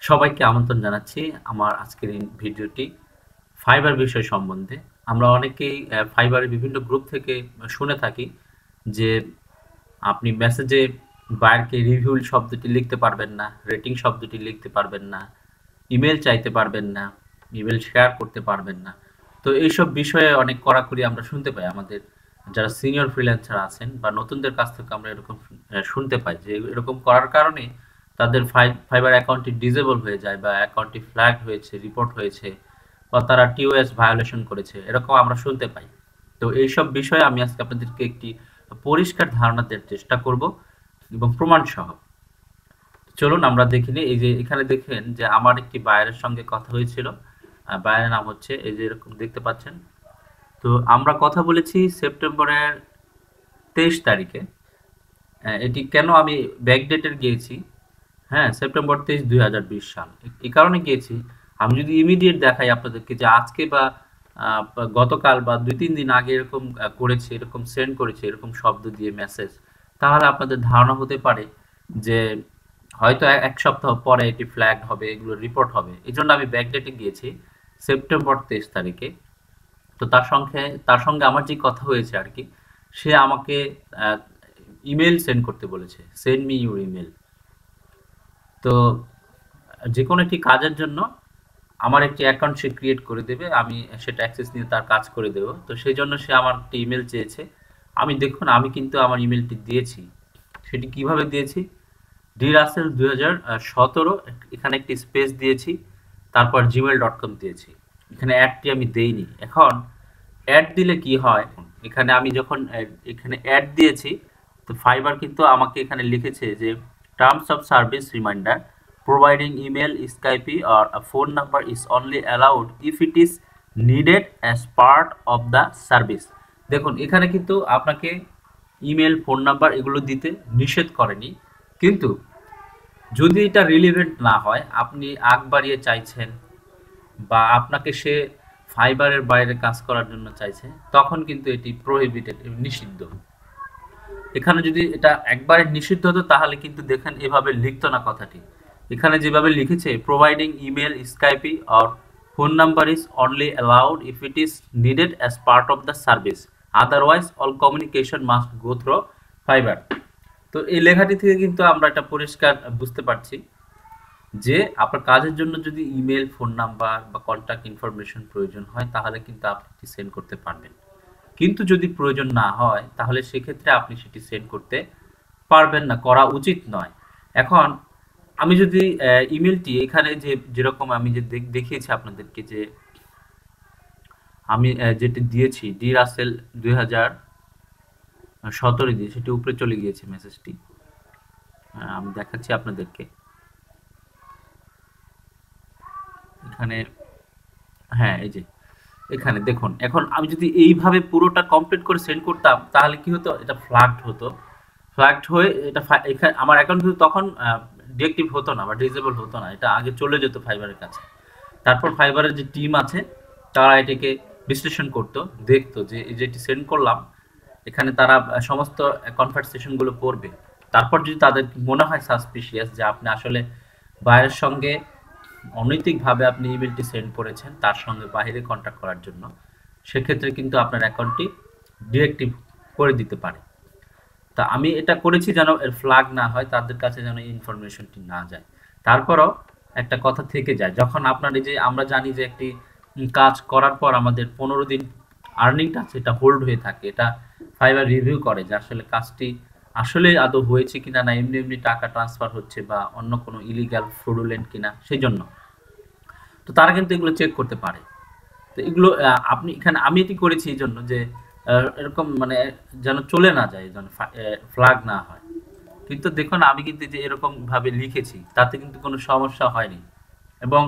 সবাইকে আমন্ত্রণ জানাচ্ছি আমার আজকের এই ভিডিওটি ফাইবার বিষয় সম্বন্ধে। আমরা অনেকেই ফাইবারের বিভিন্ন গ্রুপ থেকে শুনে থাকি যে আপনি মেসেজে বায়ারকে রিভিউ শব্দটি লিখতে পারবেন না, রেটিং শব্দটি লিখতে পারবেন না, ইমেল চাইতে পারবেন না, ইমেল শেয়ার করতে পারবেন না। তো এইসব বিষয়ে অনেক কড়াকড়ি আমরা শুনতে পাই আমাদের যারা সিনিয়র ফ্রিল্যান্সার আছেন বা নতুনদের কাছ থেকে আমরা এরকম শুনতে পাই যে এরকম করার কারণে তাদের ফাইবার অ্যাকাউন্টটি ডিসেবল হয়ে যায় বা অ্যাকাউন্টটি ফ্ল্যাগ হয়েছে, রিপোর্ট হয়েছে বা তারা টিওএস ভায়োলেশন করেছে, এরকম আমরা শুনতে পাই। তো এইসব বিষয়ে আমি আজকে আপনাদেরকে একটি পরিষ্কার ধারণা দেওয়ার চেষ্টা করব এবং প্রমাণ সহ। চলুন আমরা দেখে নিই। এই যে এখানে দেখেন যে আমার একটি বায়ারের সঙ্গে কথা হয়েছিল। বায়ারের নাম হচ্ছে এই যে এরকম দেখতে পাচ্ছেন। তো আমরা কথা বলেছি সেপ্টেম্বরের 23 তারিখে। এটি কেন আমি ব্যাকডেটের গিয়েছি, হ্যাঁ, সেপ্টেম্বর 23, 2020 সাল। এই কারণে গিয়েছি, আমি যদি ইমিডিয়েট দেখাই আপনাদেরকে যে আজকে বা গতকাল বা 2-3 দিন আগে এরকম করেছে, এরকম সেন্ড করেছে, এরকম শব্দ দিয়ে মেসেজ, তাহলে আপনাদের ধারণা হতে পারে যে হয়তো এক সপ্তাহ পরে এটি ফ্ল্যাগ হবে, এগুলো রিপোর্ট হবে। এই জন্য আমি ব্যাকডেটে গিয়েছি সেপ্টেম্বর 23 তারিখে। তো তার সঙ্গে আমার যে কথা হয়েছে আর কি, সে আমাকে ইমেল সেন্ড করতে বলেছে, সেন্ড মি ইউর ইমেল। তো যে কোনো একটি কাজের জন্য আমার একটি অ্যাকাউন্ট সে ক্রিয়েট করে দেবে, আমি সেটা অ্যাক্সেস নিয়ে তার কাজ করে দেবো। তো সেই জন্য সে আমার একটি ইমেল চেয়েছে। দেখুন আমি কিন্তু আমার ইমেলটি দিয়েছি। সেটি কিভাবে দিয়েছি, ডি রাসেল 2017, এখানে একটি স্পেস দিয়েছি, তারপর gmail.com দিয়েছি। এখানে অ্যাডটি আমি দেইনি। এখন অ্যাড দিলে কি হয়, এখানে আমি যখন এখানে অ্যাড দিয়েছি, তো ফাইবার কিন্তু আমাকে এখানে লিখেছে যে terms of service reminder, providing email, Skype or a phone number is only allowed if it is needed as part of the service। দেখুন এখানে কিন্তু আপনাকে ইমেল, ফোন নাম্বার এগুলো দিতে নিষেধ করেনি, কিন্তু যদি এটা রিলিভেন্ট না হয়, আপনি আগ বাড়িয়ে চাইছেন বা আপনাকে সে ফাইবারের বাইরে কাজ করার জন্য চাইছে, তখন কিন্তু এটি প্রহিবিটেড, নিষিদ্ধ। এখানে যদি এটা একবারে নিষিদ্ধ হতো তাহলে কিন্তু দেখেন এভাবে লিখতো না কথাটি। এখানে যেভাবে লিখেছে, providing email, Skype or phone number is only allowed if it is needed as part of the service, otherwise all communication must go through fibre. তো এই লেখাটি থেকে কিন্তু আমরা এটা পরিষ্কার বুঝতে পারছি যে আপনার কাজের জন্য যদি ইমেল, ফোন নাম্বার বা কন্ট্যাক্ট ইনফরমেশন প্রয়োজন হয়, তাহলে কিন্তু আপনি সেন্ড করতে পারবেন। কিন্তু যদি প্রয়োজন না হয়, তাহলে সেক্ষেত্রে আপনি সেটি সেন্ড করতে পারবেন না, করা উচিত নয়। এখন আমি যদি ইমেলটি এখানে যেরকম আমি যে দেখিয়েছি আপনাদেরকে, যে আমি যেটি দিয়েছি ডি রাসেল 2017 দিয়ে, সেটি উপরে চলে গিয়েছে মেসেজটি। আমি দেখাচ্ছি আপনাদেরকে এখানে। হ্যাঁ, এই যে এখানে দেখুন, এখন আমি যদি এইভাবে পুরোটা কমপ্লিট করে সেন্ড করতাম, তাহলে কি হতো, এটা ফ্ল্যাগড হতো। ফ্ল্যাগড হয়ে এটা এখানে আমার অ্যাকাউন্ট কিন্তু তখন ডিএক্টিভ হতো না বা ডিসেবল হতো না, এটা আগে চলে যেত ফাইবারের কাছে। তারপর ফাইবারের যে টিম আছে, তারা এটাকে বিশ্লেষণ করতো, দেখতো যে এই যেটি সেন্ড করলাম, এখানে তারা সমস্ত কনভারসেশনগুলো পড়বে। তারপর যদি তাদের মনে হয় সাসপিশিয়াস যে আপনি আসলে বাইরের সঙ্গে অনৈতিকভাবে আপনি ইমেলটি সেন্ড করেছেন তার সঙ্গে বাইরে কন্ট্যাক্ট করার জন্য, সেক্ষেত্রে কিন্তু আপনার অ্যাকাউন্টটি ডিএক্টিভ করে দিতে পারে। তা আমি এটা করেছি যেন এর ফ্ল্যাগ না হয়, তাদের কাছে যেন ইনফরমেশনটি না যায়। তারপরও একটা কথা থেকে যায়, যখন আপনার এই যে আমরা জানি যে একটি কাজ করার পর আমাদের 15 দিন আর্নিংটা আছে, এটা হোল্ড হয়ে থাকে। এটা ফাইবার রিভিউ করে যে আসলে কাজটি আসলে আদৌ হয়েছে কিনা, না এমনি এমনি টাকা ট্রান্সফার হচ্ছে বা অন্য কোনো ইলিগাল ফ্রডুলেন্ট কিনা, সেই জন্য। তো তারা কিন্তু এগুলো চেক করতে পারে। তো এগুলো আপনি এখানে আমি এটি করেছি এই জন্য যে এরকম মানে যেন চলে না যায়, যেন ফ্ল্যাগ না হয়। কিন্তু দেখুন আমি কিন্তু যে এরকম ভাবে লিখেছি, তাতে কিন্তু কোনো সমস্যা হয়নি। এবং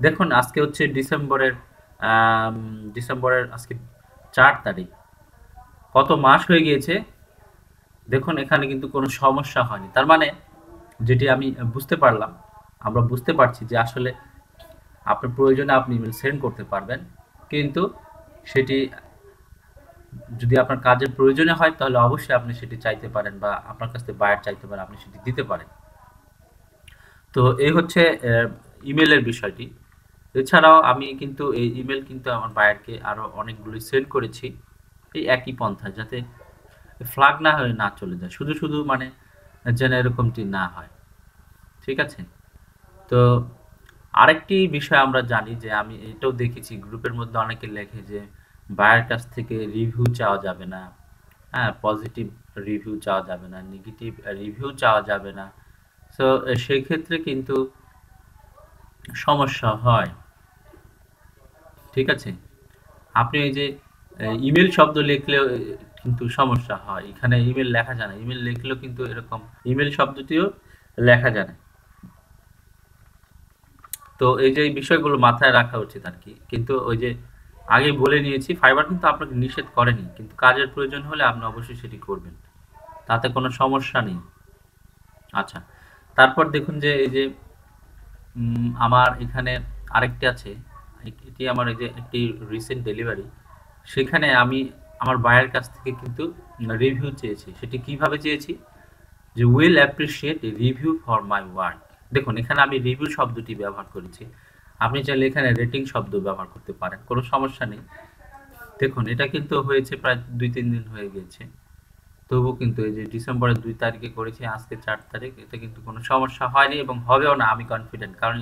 দেখুন আজকে হচ্ছে ডিসেম্বরের আজকে 4 তারিখ, কত মাস হয়ে গিয়েছে। দেখুন এখানে কিন্তু কোনো সমস্যা হয়নি। তার মানে যেটি আমি বুঝতে পারলাম, আমরা বুঝতে পারছি যে আসলে আপনার প্রয়োজনে আপনি ইমেল সেন্ড করতে পারবেন, কিন্তু সেটি যদি আপনার কাজের প্রয়োজনে হয়, তাহলে অবশ্যই আপনি সেটি চাইতে পারেন বা আপনার কাছ থেকে বায়ার চাইতে পারেন, আপনি সেটি দিতে পারেন। তো এই হচ্ছে ইমেলের বিষয়টি। এছাড়াও আমি কিন্তু এই ইমেল কিন্তু আমার বায়ারকে আরও অনেকগুলি সেন্ড করেছি এই একই পন্থায়, যাতে ফ্লাগ না হয়ে না চলে যায়, শুধু শুধু মানে যেন এরকমটি না হয়। ঠিক আছে? তো আরেকটি বিষয় আমরা জানি যে আমি এটাও দেখেছি গ্রুপের মধ্যে অনেকে লেখে যে বায়ার কাছ থেকে রিভিউ চাওয়া যাবে না, হ্যাঁ, পজিটিভ রিভিউ চাওয়া যাবে না, নেগেটিভ রিভিউ চাওয়া যাবে না। সো সেক্ষেত্রে কিন্তু সমস্যা হয়। ঠিক আছে? আপনি এই যে ইমেল শব্দ লিখলেও কিন্তু সমস্যা হয়, এখানে ইমেল লেখা যায় না, ইমেল লিখলেও কিন্তু এরকম ইমেল শব্দটিও লেখা যায় না। তো এই যে এই বিষয়গুলো মাথায় রাখা উচিত আর কি। কিন্তু ওই যে আগে বলে নিয়েছি, ফাইবার কিন্তু আপনাকে নিষেধ করেনি, কিন্তু কাজের প্রয়োজন হলে আপনি অবশ্যই সেটি করবেন, তাতে কোনো সমস্যা নেই। আচ্ছা, তারপর দেখুন যে এই যে আমার এখানে আরেকটি আছে, এটি আমার এই যে একটি রিসেন্ট ডেলিভারি, সেখানে আমি আমার বায়ের কাছ থেকে কিন্তু রিভিউ চেয়েছি। সেটি কিভাবে চেয়েছি, যে will appreciate review for my work. দেখুন এখানে আমি রিভিউ শব্দটি ব্যবহার করেছি, আপনি চাইলে এখানে রেটিং শব্দ ব্যবহার করতে পারেন, কোনো সমস্যা নেই। দেখুন এটা কিন্তু হয়েছে প্রায় 2-3 দিন হয়ে গেছে, তবু কিন্তু এই যে ডিসেম্বরের 2 তারিখে করেছি, আজকে 4 তারিখ, এতে কিন্তু কোনো সমস্যা হয়নি এবং হবেও না, আমি কনফিডেন্ট। কারণ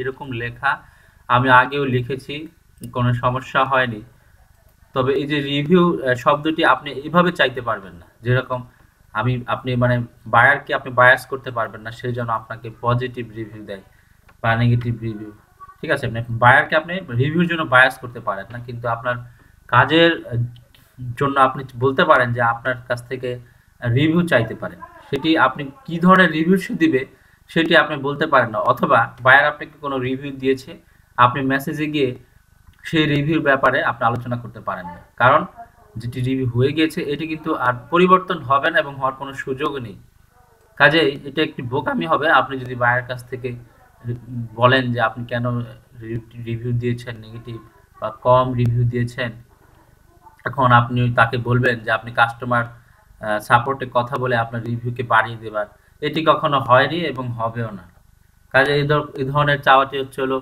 এরকম লেখা আমি আগেও লিখেছি, কোনো সমস্যা হয়নি। তবে এই যে রিভিউ শব্দটি আপনি এভাবে চাইতে পারবেন না, যেরকম আপনি মানে বায়ারকে আপনি বায়াস করতে পারবেন না সেই জন্য আপনাকে পজিটিভ রিভিউ দেয় বা নেগেটিভ রিভিউ। ঠিক আছে? আপনি বায়ারকে আপনি রিভিউর জন্য বায়াস করতে পারেন না, কিন্তু আপনার কাজের জন্য আপনি বলতে পারেন যে আপনার কাছ থেকে রিভিউ চাইতে পারেন। সেটি আপনি কি ধরনের রিভিউ সে দিবে সেটি আপনি বলতে পারেন না, অথবা বায়ার আপনাকে কোনো রিভিউ দিয়েছে, আপনি মেসেজে গিয়ে সেই রিভিউর ব্যাপারে আপনি আলোচনা করতে পারেন না, কারণ যেটি রিভিউ হয়ে গিয়েছে এটি কিন্তু আর পরিবর্তন হবে না এবং হওয়ার কোনো সুযোগও নেই। কাজেই এটা একটি বোকামি হবে আপনি যদি বায়ার কাছ থেকে বলেন যে আপনি কেন রিভিউ দিয়েছেন নেগেটিভ বা কম রিভিউ দিয়েছেন, এখন আপনি তাকে বলবেন যে আপনি কাস্টমার সাপোর্টে কথা বলে আপনার রিভিউকে বাড়িয়ে দেবার। এটি কখনো হয়নি এবং হবেও না। কাজে এই ধরনের চাওয়াটি হচ্ছে হলো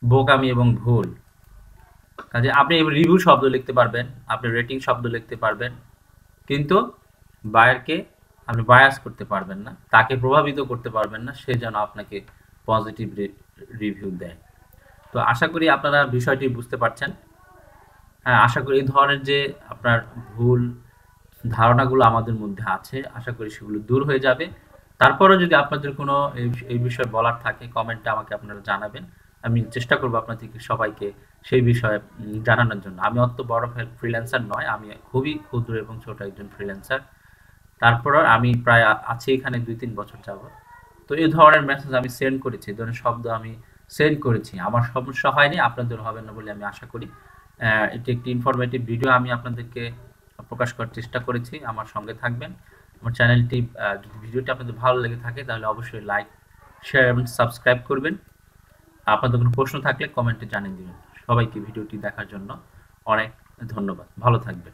বোকামি এবং ভুল। কাজে আপনি রিভিউ শব্দ লিখতে পারবেন, আপনি রেটিং শব্দ লিখতে পারবেন, কিন্তু বায়ারকে আপনি বায়াস করতে পারবেন না, তাকে প্রভাবিত করতে পারবেন না সে যেন আপনাকে পজিটিভ রিভিউ দেয়। তো আশা করি আপনারা বিষয়টি বুঝতে পারছেন। হ্যাঁ, আশা করি এই ধরনের যে আপনার ভুল ধারণাগুলো আমাদের মধ্যে আছে, আশা করি সেগুলো দূর হয়ে যাবে। তারপরেও যদি আপনাদের কোনো এই বিষয়ে বলার থাকে, কমেন্টে আমাকে আপনারা জানাবেন, আমি চেষ্টা করবো আপনাদেরকে সবাইকে সেই বিষয়ে জানানোর জন্য। আমি অত বড় ফ্রিল্যান্সার নয়, আমি খুবই ক্ষুদ্র এবং ছোট একজন ফ্রিল্যান্সার। তারপরও আমি প্রায় আছি এখানে 2-3 বছর যাবত। তো এই ধরনের মেসেজ আমি সেন্ড করেছি, এই ধরনের শব্দ আমি সেন্ড করেছি, আমার সমস্যা হয়নি, আপনাদের হবে না বলে আমি আশা করি। এটি একটি ইনফরমেটিভ ভিডিও আমি আপনাদেরকে প্রকাশ করার চেষ্টা করেছি। আমার সঙ্গে থাকবেন। আমার চ্যানেলটি যদি ভিডিওটি আপনাদের ভালো লেগে থাকে তাহলে অবশ্যই লাইক, শেয়ার এবং সাবস্ক্রাইব করবেন। আপনাদের কোনো প্রশ্ন থাকলে কমেন্টে জানিয়ে দিবেন। সবাইকে ভিডিওটি দেখার জন্য অনেক ধন্যবাদ। ভালো থাকবেন।